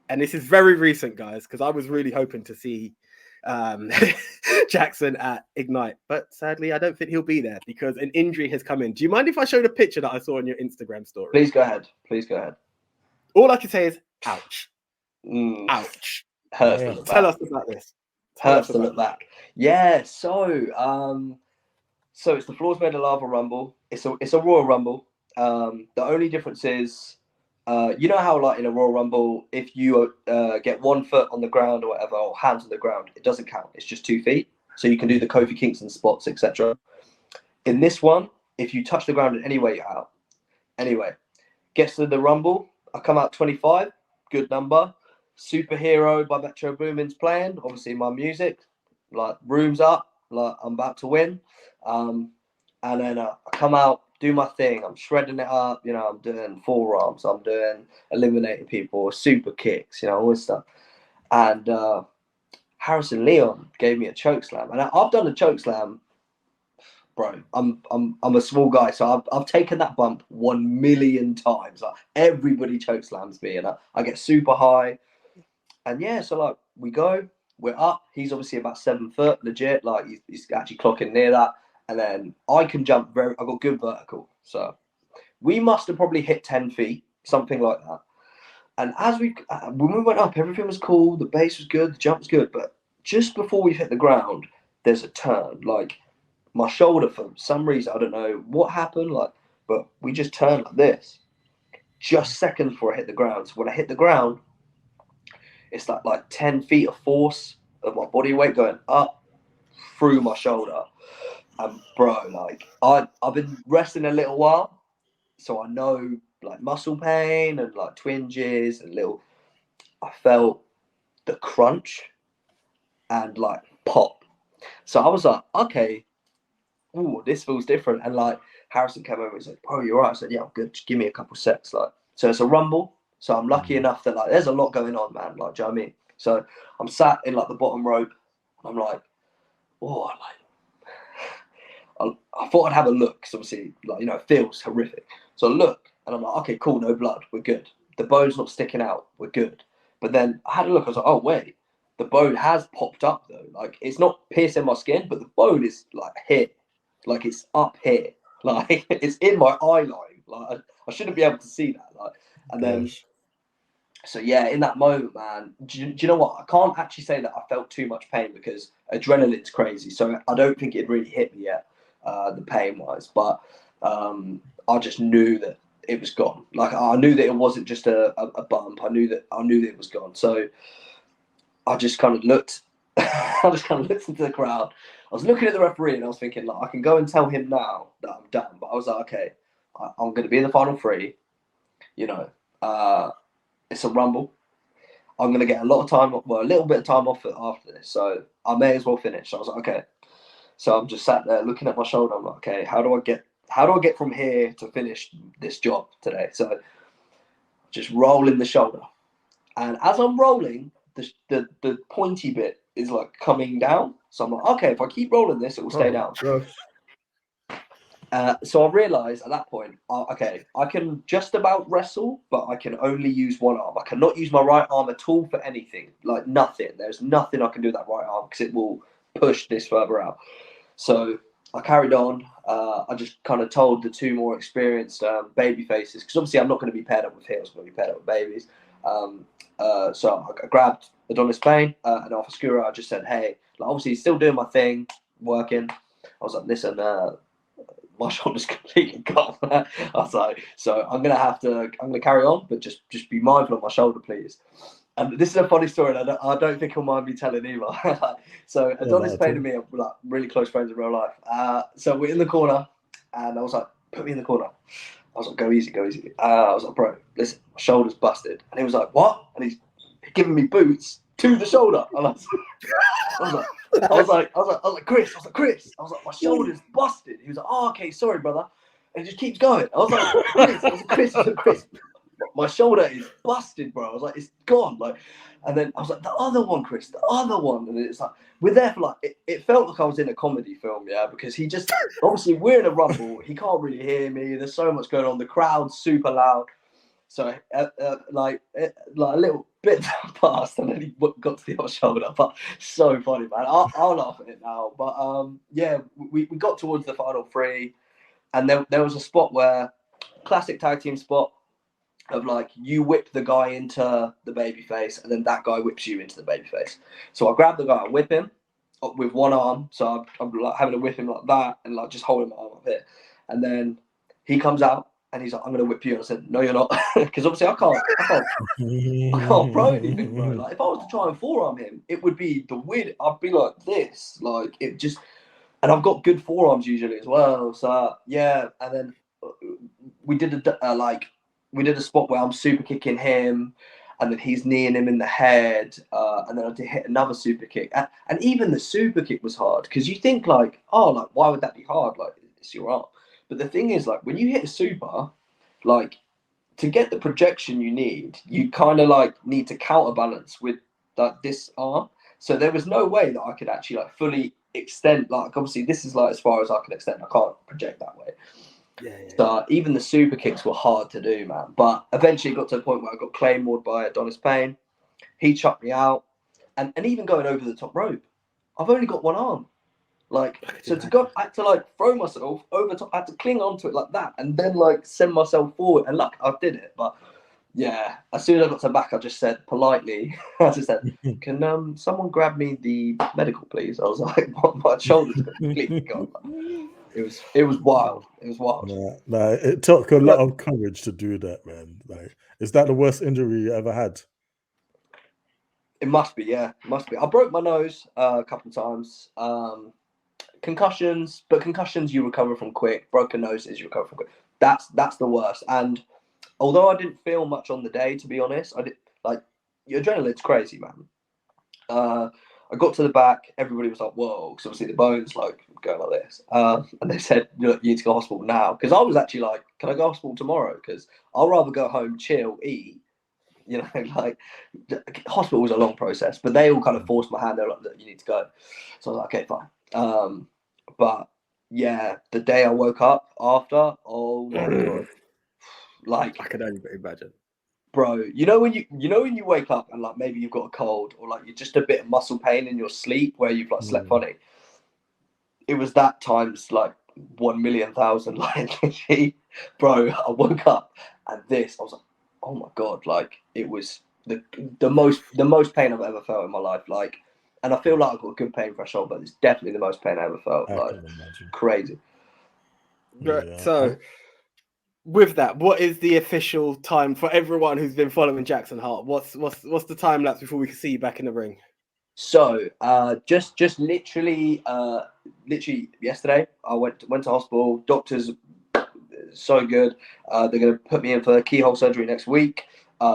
and this is very recent, guys, because I was really hoping to see Jackson at Ignite, but sadly I don't think he'll be there because an injury has come in. Do you mind if I show the picture that I saw on your Instagram story?
Please go ahead.
All I can say is ouch.
Ouch. Hurts to look back.
Tell us about this.
Hurts to look back. Yeah, so it's the Floor's Made of Lava Rumble. It's a Royal Rumble. The only difference is you know how like in a Royal Rumble, if you get 1 foot on the ground or whatever, or hands on the ground, it doesn't count. It's just 2 feet. So you can do the Kofi Kingston spots, etc. In this one, if you touch the ground in any way, you're out. Anyway, gets to the Rumble. I come out 25. Good number. Superhero by Metro Boomin's playing. Obviously my music. Like, room's up. Like, I'm about to win. And then I come out do my thing. I'm shredding it up. You know, I'm doing forearms. I'm doing eliminating people, super kicks. You know, all this stuff. And Harrison Leon gave me a choke slam, and I've done a choke slam. Bro, I'm a small guy, so I've taken that bump 1,000,000 times. Like, everybody choke slams me, and I get super high. And yeah, so like we're up. He's obviously about 7 foot, legit. Like he's actually clocking near that. And then I can jump I've got good vertical. So we must have probably hit 10 feet, something like that. And when we went up, everything was cool. The base was good, the jump was good. But just before we hit the ground, there's a turn. Like, my shoulder, for some reason, I don't know what happened, but we just turned like this, just seconds before I hit the ground. So when I hit the ground, it's like 10 feet of force of my body weight going up through my shoulder. And bro, like I've been wrestling a little while, so I know like muscle pain and like twinges and I felt the crunch and like pop. So I was like, okay, ooh, this feels different. And like Harrison came over and said, "Bro, you're right." I said, "Yeah, I'm good. Just give me a couple sets." Like, so it's a rumble. So I'm lucky enough that like there's a lot going on, man. Like, do you know what I mean? So I'm sat in like the bottom rope. And I'm like, oh, I thought I'd have a look, because obviously, like, you know, it feels horrific. So I look and I'm like, okay, cool, no blood, we're good. The bone's not sticking out, we're good. But then I had a look, I was like, oh wait, the bone has popped up though. Like, it's not piercing my skin, but the bone is like here. Like, it's up here. Like, it's in my eye line. Like, I shouldn't be able to see that. Like, and then, so yeah, in that moment, man, do you know what? I can't actually say that I felt too much pain, because adrenaline's crazy. So I don't think it really hit me yet, the pain wise. But I just knew that it was gone. Like, I knew that it wasn't just a bump. I knew that it was gone. So I just kind of looked. I just kind of looked into the crowd. I was looking at the referee and I was thinking, like, I can go and tell him now that I'm done. But I was like, okay, I'm going to be in the final three. You know, it's a rumble. I'm going to get a lot of time, well, a little bit of time off after this. So I may as well finish. So I was like, okay. So I'm just sat there looking at my shoulder. I'm like, okay, how do I get from here to finish this job today? So just rolling the shoulder. And as I'm rolling, the pointy bit is like coming down. So I'm like, okay, if I keep rolling this, it will stay down. So I realised at that point, okay, I can just about wrestle, but I can only use one arm. I cannot use my right arm at all for anything, like nothing. There's nothing I can do with that right arm, because it will push this further out. So I carried on. I just kind of told the two more experienced baby faces, because obviously I'm not going to be paired up with heels, I'm going to be paired up with babies. So I grabbed Adonis Payne and Alpha Skura. I just said, hey, like, obviously he's still doing my thing, working. I was like, listen, my shoulder's completely gone. I was like, so I'm gonna carry on, but just be mindful of my shoulder, please. And this is a funny story, and I don't think he'll mind me telling either. So Adonis Payne and me are like really close friends in real life. So we're in the corner, and I was like, put me in the corner. I was like, go easy. I was like, bro, listen, my shoulder's busted. And he was like, what? And he's giving me boots to the shoulder. And I was like, Chris. I was like, my shoulder's busted. He was like, oh, okay, sorry, brother. And he just keeps going. I was like, Chris. My shoulder is busted, bro. I was like, it's gone. Like, and then I was like, the other one, Chris, the other one. And it's like, we're there for like, it felt like I was in a comedy film, yeah, because he just, obviously we're in a rumble. He can't really hear me. There's so much going on. The crowd's super loud. So like a little bit passed, and then he got to the other shoulder. But so funny, man. I'll laugh at it now. But yeah, we got towards the final three, and there was a spot where, classic tag team spot, of like, you whip the guy into the baby face, and then that guy whips you into the baby face. So I grab the guy, I whip him with one arm. So I'm like having to whip him like that, and like just holding my arm up here. And then he comes out and he's like, I'm gonna whip you. And I said, no, you're not, because obviously I can't throw anything, bro. Like, if I was to try and forearm him, it would be the weird. I'd be like this, like it just. And I've got good forearms usually as well. So yeah, and then we did a spot where I'm super kicking him, and then he's kneeing him in the head, and then I did hit another super kick. And even the super kick was hard, because you think like, oh, like, why would that be hard? Like, it's your arm. But the thing is, like, when you hit a super, like, to get the projection you need, you kind of like need to counterbalance with like this arm. So there was no way that I could actually like fully extend. Like, obviously, this is like as far as I can extend. I can't project that way. So even the super kicks were hard to do, man. But eventually it got to a point where I got claymored by Adonis Payne. He chucked me out. And even going over the top rope, I've only got one arm. Like, so to go, I had to like throw myself over top, I had to cling onto it like that and then like send myself forward. And look, I did it. But yeah, as soon as I got to the back, I just said politely, I just said, can someone grab me the medical, please? I was like, my shoulders completely gone. It was wild. It was wild.
Nah, it took a lot of courage to do that, man. Like, is that the worst injury you ever had?
It must be, yeah. It must be. I broke my nose a couple of times. Concussions, but concussions you recover from quick. Broken noses you recover from quick. That's the worst. And although I didn't feel much on the day, to be honest, I did like your adrenaline's crazy, man. I got to the back, everybody was like, whoa, because obviously the bones like going like this. And they said, you need to go to hospital now. Because I was actually like, can I go to hospital tomorrow? Because I'll rather go home, chill, eat. You know, like hospital was a long process, but they all kind of forced my hand. They were like, look, you need to go. So I was like, okay, fine. But yeah, the day I woke up after, oh my God. Like,
I can only imagine.
Bro, you know when you wake up and like maybe you've got a cold or like you're just a bit of muscle pain in your sleep where you've like slept funny. It was that times like 1,000,000. Like, bro, I woke up and this, I was like, oh my God, like it was the most pain I've ever felt in my life. Like, and I feel like I've got a good pain threshold, but it's definitely the most pain I ever felt.
I
like,
can imagine.
Crazy.
Yeah. So, with that, what is the official time for everyone who's been following Jackson Hart? What's the time lapse before we can see you back in the ring?
So, just literally yesterday, I went to hospital. Doctors, so good. They're going to put me in for keyhole surgery next week,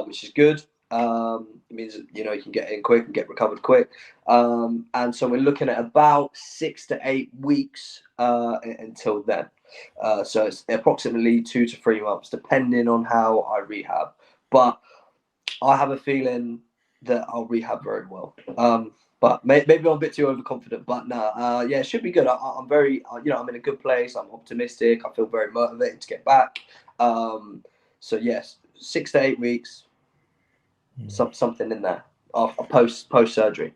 which is good. It means you can get in quick and get recovered quick. And so we're looking at about 6 to 8 weeks until then. So it's approximately 2 to 3 months, depending on how I rehab. But I have a feeling that I'll rehab very well. But maybe I'm a bit too overconfident. But no, yeah, it should be good. I'm very, I'm in a good place. I'm optimistic. I feel very motivated to get back. So yes, 6 to 8 weeks, something in there post surgery.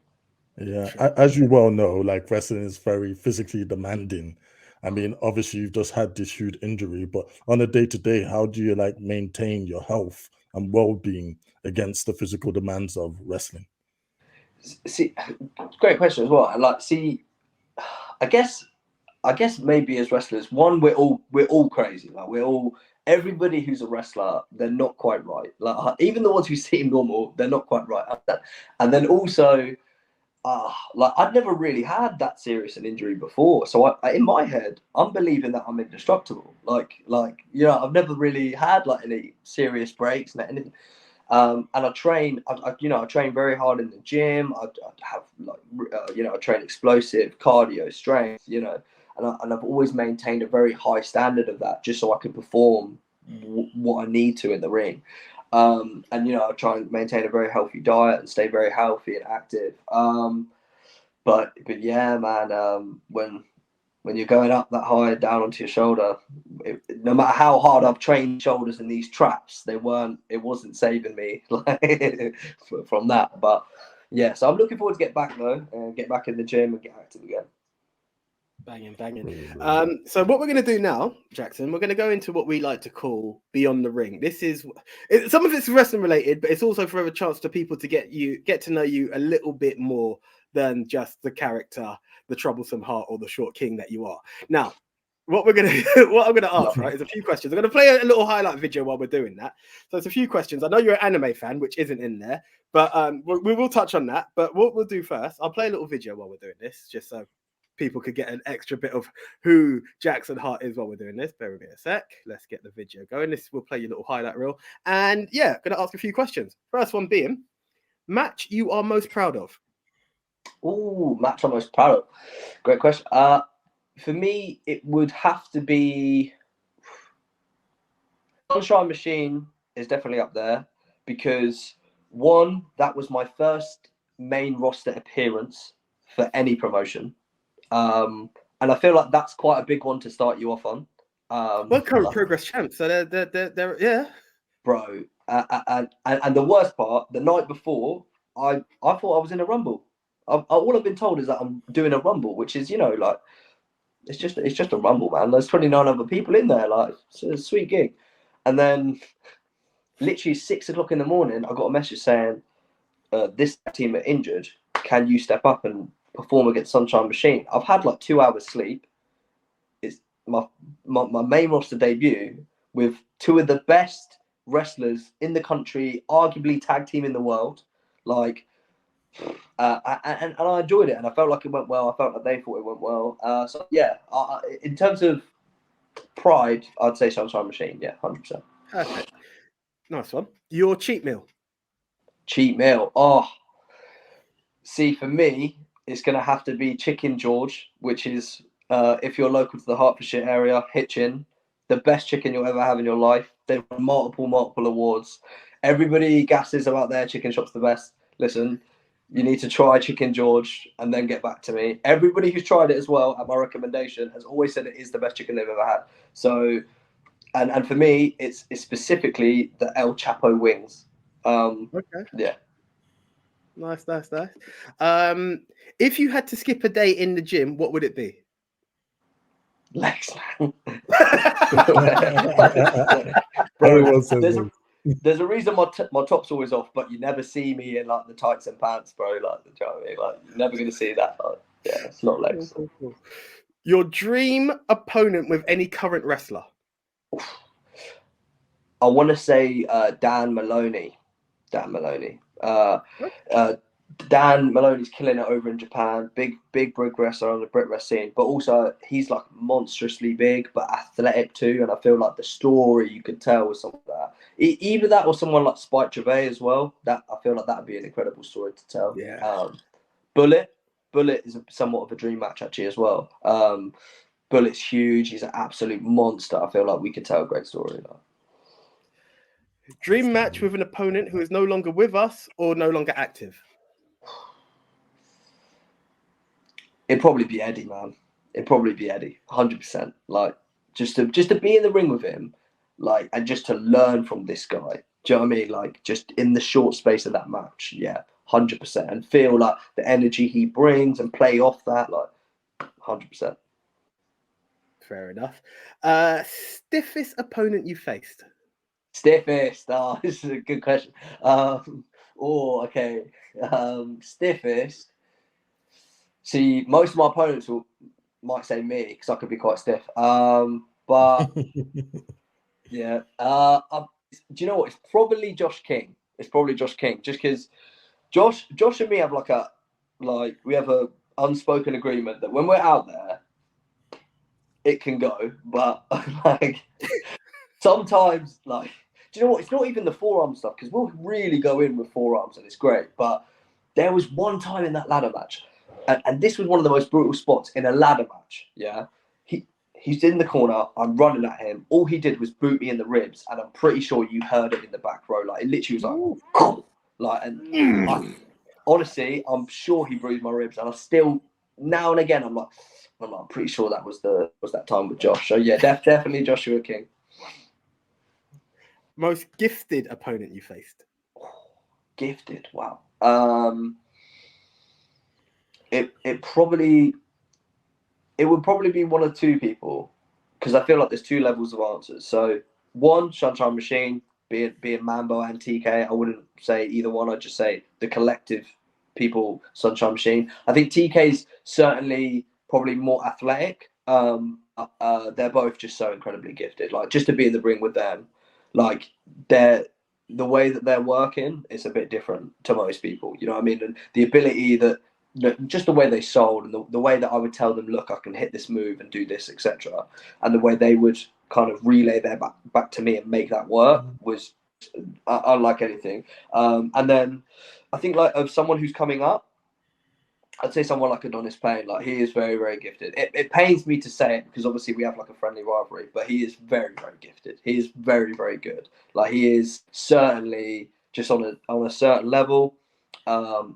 Yeah, as you well know, like wrestling is very physically demanding. I mean, obviously you've just had this huge injury, but on a day-to-day, how do you like maintain your health and well-being against the physical demands of wrestling?
See, great question as well. And like, see, I guess maybe as wrestlers, one, we're all crazy. Like everybody who's a wrestler, they're not quite right. Like even the ones who seem normal, they're not quite right. And then also, like I'd never really had that serious an injury before. So I in my head, I'm believing that I'm indestructible. Like I've never really had like any serious breaks and anything. And I train, I train very hard in the gym. I have I train explosive cardio, strength, and I've always maintained a very high standard of that, just so I can perform what I need to in the ring. And I try and maintain a very healthy diet and stay very healthy and active. But yeah, man, when you're going up that high down onto your shoulder, no matter how hard I've trained shoulders in these traps, it wasn't saving me from that. But yeah, so I'm looking forward to get back though, and get back in the gym and get active again.
Banging. So what we're going to do now, Jackson, we're going to go into what we like to call Beyond the Ring. Some of it's wrestling related, but it's also for a chance to people to get to know you a little bit more than just the character, the Troublesome Heart, or the Short King that you are. Now, what I'm going to ask, right, is a few questions. I'm going to play a little highlight video while we're doing that. So it's a few questions. I know you're an anime fan, which isn't in there, but we will touch on that. But what we'll do first, I'll play a little video while we're doing this, just so people could get an extra bit of who Jackson Hart is while we're doing this. Bear with me a sec. Let's get the video going. We'll play your little highlight reel. And yeah, going to ask a few questions. First one being, match you are most proud of?
Ooh, match I'm most proud of. Great question. For me, it would have to be Sunshine Machine is definitely up there because one, that was my first main roster appearance for any promotion. And I feel like that's quite a big one to start you off on.
Well, current progress champs, so they're yeah.
Bro, and the worst part, the night before, I thought I was in a rumble. All I've been told is that I'm doing a rumble, which is, you know, like it's just a rumble, man. There's 29 other people in there, like it's a sweet gig. And then, literally 6 o'clock in the morning, I got a message saying, "This team are injured. Can you step up and perform against Sunshine Machine?" I've had like 2 hours sleep. It's my main roster debut with two of the best wrestlers in the country, arguably tag team in the world. Like, and I enjoyed it, and I felt like it went well. I felt like they thought it went well. So yeah, in terms of pride, I'd say Sunshine Machine. Yeah, 100%.
Perfect. Nice one. Your cheat meal.
Cheat meal. Oh, see, for me, it's going to have to be Chicken George, which is, if you're local to the Hertfordshire area, Hitchin, the best chicken you'll ever have in your life. They've won multiple awards. Everybody gasses about their chicken shop's the best. Listen, you need to try Chicken George and then get back to me. Everybody who's tried it as well, at my recommendation, has always said it is the best chicken they've ever had. So, and for me, it's specifically the El Chapo wings.
Okay.
Yeah.
Nice. If you had to skip a day in the gym, what would it be?
Legs, man.
Bro,
there's a reason my top's always off, but you never see me in like the tights and pants, bro. Like, do you know what I mean? Like, you're never gonna see that. Like, yeah, it's not legs.
Cool. Your dream opponent with any current wrestler?
I want to say Dan Maloney. Dan Maloney's killing it over in Japan. Big progressor on the Brit Wrest scene, but also he's like monstrously big, but athletic too. And I feel like the story you could tell with some of that, either that or someone like Spike Gervais as well. That I feel like that'd be an incredible story to tell.
Yeah.
Bullet is somewhat of a dream match actually as well. Bullet's huge. He's an absolute monster. I feel like we could tell a great story.
Dream match with an opponent who is no longer with us or no longer active?
It'd probably be Eddie, man. 100%. Like, just to be in the ring with him, like, and just to learn from this guy. Do you know what I mean? Like, just in the short space of that match, yeah, 100%, and feel like the energy he brings and play off that, like, 100%.
Fair enough. Stiffest opponent you faced?
Stiffest. Oh, this is a good question. Okay. Stiffest. See, most of my opponents might say me because I could be quite stiff. But yeah. Do you know what? It's probably Josh King. Just because Josh and me have we have a unspoken agreement that when we're out there, it can go. But like sometimes, like, do you know what? It's not even the forearm stuff because we'll really go in with forearms and it's great. But there was one time in that ladder match. And this was one of the most brutal spots in a ladder match. Yeah, he's in the corner. I'm running at him. All he did was boot me in the ribs, and I'm pretty sure you heard it in the back row. Like, it literally was like, and honestly, I'm sure he bruised my ribs. And I still, now and again, I'm pretty sure that was that time with Josh. So yeah, definitely Joshua King.
Most gifted opponent you faced?
Gifted, wow. It would probably be one or two people because I feel like there's two levels of answers. So one, Sunshine Machine, being Mambo and TK. I wouldn't say either one. I'd just say the collective people, Sunshine Machine. I think TK's certainly probably more athletic. They're both just so incredibly gifted. Like, just to be in the ring with them, like, the way that they're working is a bit different to most people. You know what I mean? And the ability just the way they sold and the way that I would tell them, look, I can hit this move and do this, etc. And the way they would kind of relay their back to me and make that work was unlike anything. And then I think, like, of someone who's coming up, I'd say someone like Adonis Payne, like he is very, very gifted. It pains me to say it because obviously we have like a friendly rivalry, but he is very, very gifted. He is very, very good. Like he is certainly just on a certain level.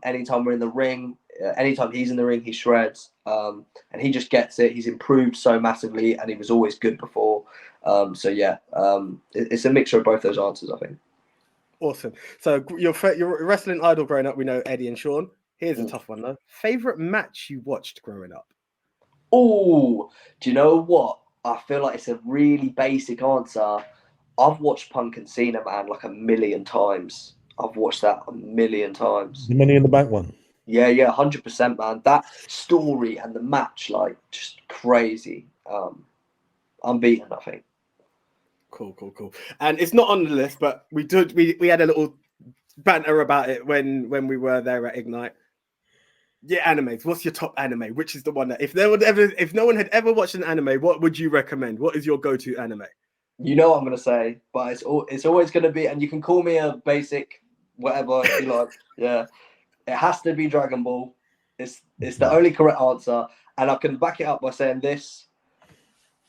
Anytime we're in the ring, anytime he's in the ring, he shreds. And he just gets it. He's improved so massively, and he was always good before. So yeah, it's a mixture of both those answers, I think.
Awesome. So your wrestling idol growing up, we know Eddie and Sean. Here's a tough one though. Favorite match you watched growing up?
Oh, do you know what? I feel like it's a really basic answer. I've watched Punk and Cena, man, like a million times. I've watched that a million times.
The Money in the Bank one.
Yeah, 100%, man. That story and the match, like, just crazy. Unbeaten, I think.
Cool. And it's not on the list, but we had a little banter about it when we were there at Ignite. Yeah, animes. What's your top anime? Which is the one that if no one had ever watched an anime, what would you recommend? What is your go-to anime?
You know what I'm gonna say, but it's always gonna be, and you can call me a basic whatever you like. Yeah, it has to be Dragon Ball. It's the only correct answer, and I can back it up by saying this.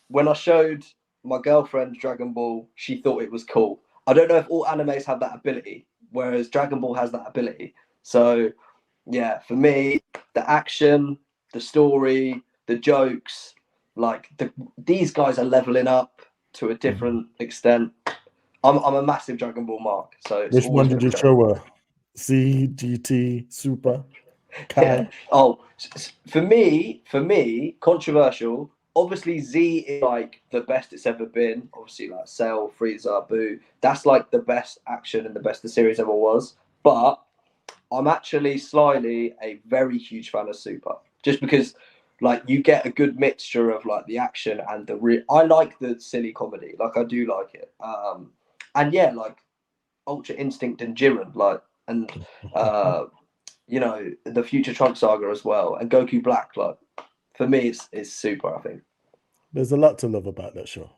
When I showed my girlfriend Dragon Ball, she thought it was cool. I don't know if all animes have that ability, whereas Dragon Ball has that ability. So yeah, for me, the action, the story, the jokes, like these guys are leveling up to a different extent. I'm a massive Dragon Ball mark. So it's
Which one did you
go.
show her? C, GT, Super, Kai?
Yeah. Oh, for me, controversial. Obviously, Z is like the best it's ever been. Obviously, like Cell, Frieza, Boo. That's like the best action and the best the series ever was. But I'm actually slyly a very huge fan of Super, just because like you get a good mixture of like the action and the I like the silly comedy, like I do like it. And yeah, like Ultra Instinct and Jiren, like and you know the Future Trunks saga as well, and Goku Black. Like for me, it's Super. I think
There's a lot to love about that show.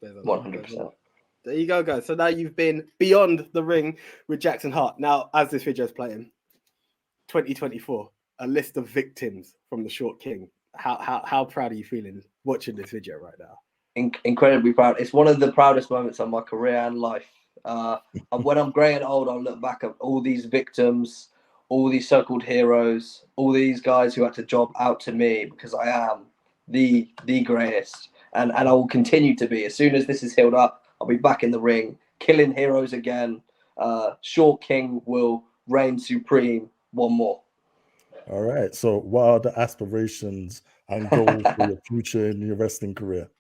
100%.
There you go, guys. So now you've been beyond the ring with Jackson Hart. Now, as this video is playing, 2024, a list of victims from the Short King. How proud are you feeling watching this video right now?
Incredibly proud. It's one of the proudest moments of my career and life. When I'm grey and old, I'll look back at all these victims, all these so-called heroes, all these guys who had to job out to me because I am the greatest, and I will continue to be. As soon as this is healed up, I'll be back in the ring, killing heroes again. Short King will reign supreme one more.
All right. So, what are the aspirations and goals for your future in your wrestling career?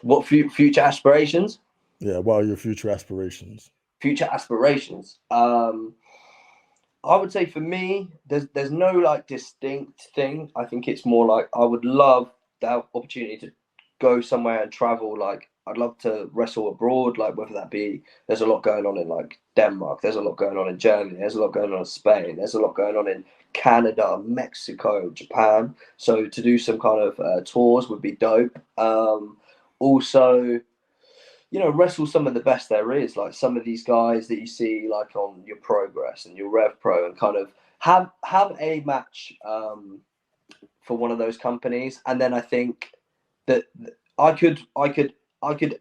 What future aspirations?
Yeah. What are your future aspirations?
Future aspirations. I would say for me, there's no like distinct thing. I think it's more like I would love the opportunity to go somewhere and travel. Like I'd love to wrestle abroad, like whether that be there's a lot going on in like Denmark, there's a lot going on in Germany, there's a lot going on in Spain, there's a lot going on in Canada, Mexico, Japan. So to do some kind of tours would be dope. Also, you know, wrestle some of the best there is, like some of these guys that you see like on your Progress and your Rev Pro, and kind of have a match for one of those companies. And then I think that I could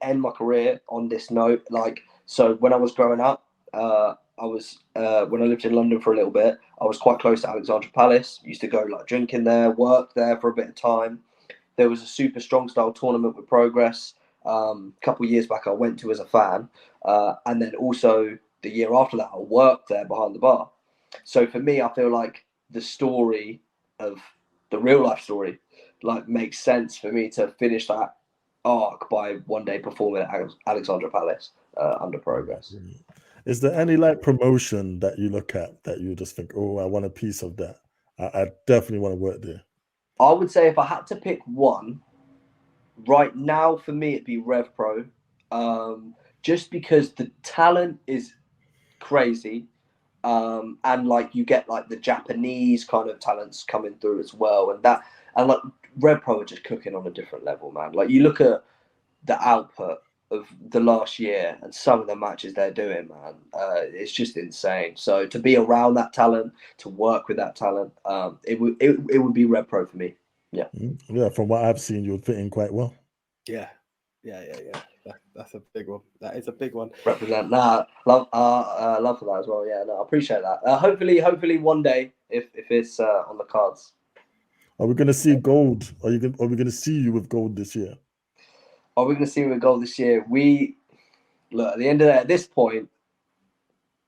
end my career on this note. Like, so when I was growing up, I was when I lived in London for a little bit, I was quite close to Alexandra Palace. Used to go like drinking there, work there for a bit of time. There was a super strong style tournament with Progress. A couple of years back, I went to as a fan, and then also the year after that, I worked there behind the bar. So for me, I feel like the story of the real life story like makes sense for me to finish that arc by one day performing at Alexandra Palace under Progress.
Is there any like promotion that you look at that you just think, oh, I want a piece of that? I definitely want to work there.
I would say if I had to pick one right now, for me, it'd be Rev Pro, just because the talent is crazy. And like you get like the Japanese kind of talents coming through as well, and like Rev Pro are just cooking on a different level, man. Like you look at the output of the last year and some of the matches they're doing, man, it's just insane. So to be around that talent, to work with that talent, it would be Red Pro for me. Yeah.
Yeah, from what I've seen, you'd fit in quite well.
Yeah. That's a big one. That is a big one.
Represent. Love for that as well. Yeah, no, I appreciate that. Hopefully one day, if it's on the cards.
Are we going to see gold? Are we going to see you with gold this year?
Are we going to see with gold this year? We look at the end of at this point,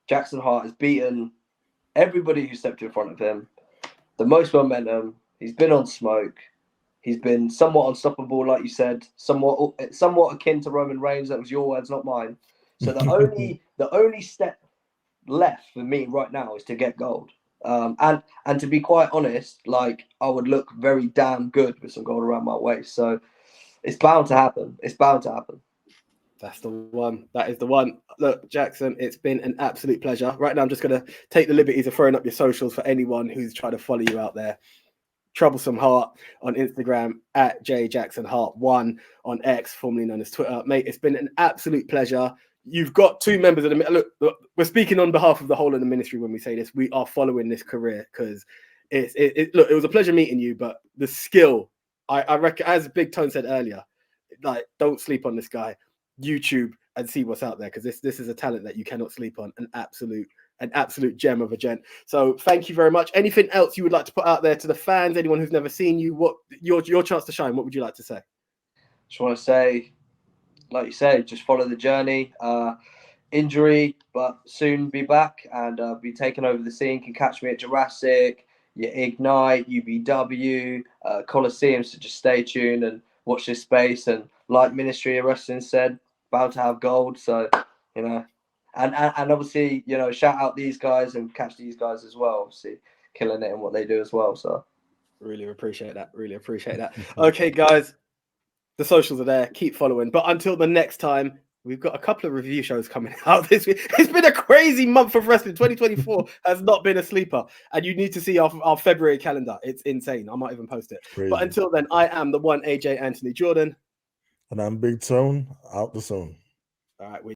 Jackson Hart has beaten everybody who stepped in front of him. The most momentum. He's been on smoke. He's been somewhat unstoppable, like you said, somewhat akin to Roman Reigns. That was your words, not mine. So the only step left for me right now is to get gold. And to be quite honest, like I would look very damn good with some gold around my waist. So it's bound to happen. It's bound to happen.
That's the one. That is the one. Look, Jackson, it's been an absolute pleasure. Right now, I'm just going to take the liberties of throwing up your socials for anyone who's trying to follow you out there. Troublesome Heart on Instagram, at JJacksonHeart1 on X, formerly known as Twitter. Mate, it's been an absolute pleasure. You've got two members of the... Look, we're speaking on behalf of the whole of the ministry when we say this. We are following this career because look, it was a pleasure meeting you, but the skill, I reckon, as Big Tone said earlier, like, don't sleep on this guy. YouTube and see what's out there, because this is a talent that you cannot sleep on. An absolute gem of a gent. So thank you very much. Anything else you would like to put out there to the fans? Anyone who's never seen you? What your chance to shine? What would you like to say?
Just want to say, like you say, just follow the journey. Injury, but soon be back and be taking over the scene. Can catch me at Jurassic, your Ignite, UBW, Coliseum. So just stay tuned and watch this space. And like Ministry of Wrestling said, bound to have gold. So, you know, and obviously, you know, shout out these guys and catch these guys as well. Obviously, killing it in what they do as well. So,
really appreciate that. Really appreciate that. Okay, guys, the socials are there. Keep following. But until the next time, we've got a couple of review shows coming out this week. It's been a crazy month of wrestling. 2024 has not been a sleeper. And you need to see our February calendar. It's insane. I might even post it. Crazy. But until then, I am the one AJ Anthony Jordan.
And I'm Big Tone, out the zone.
All right, we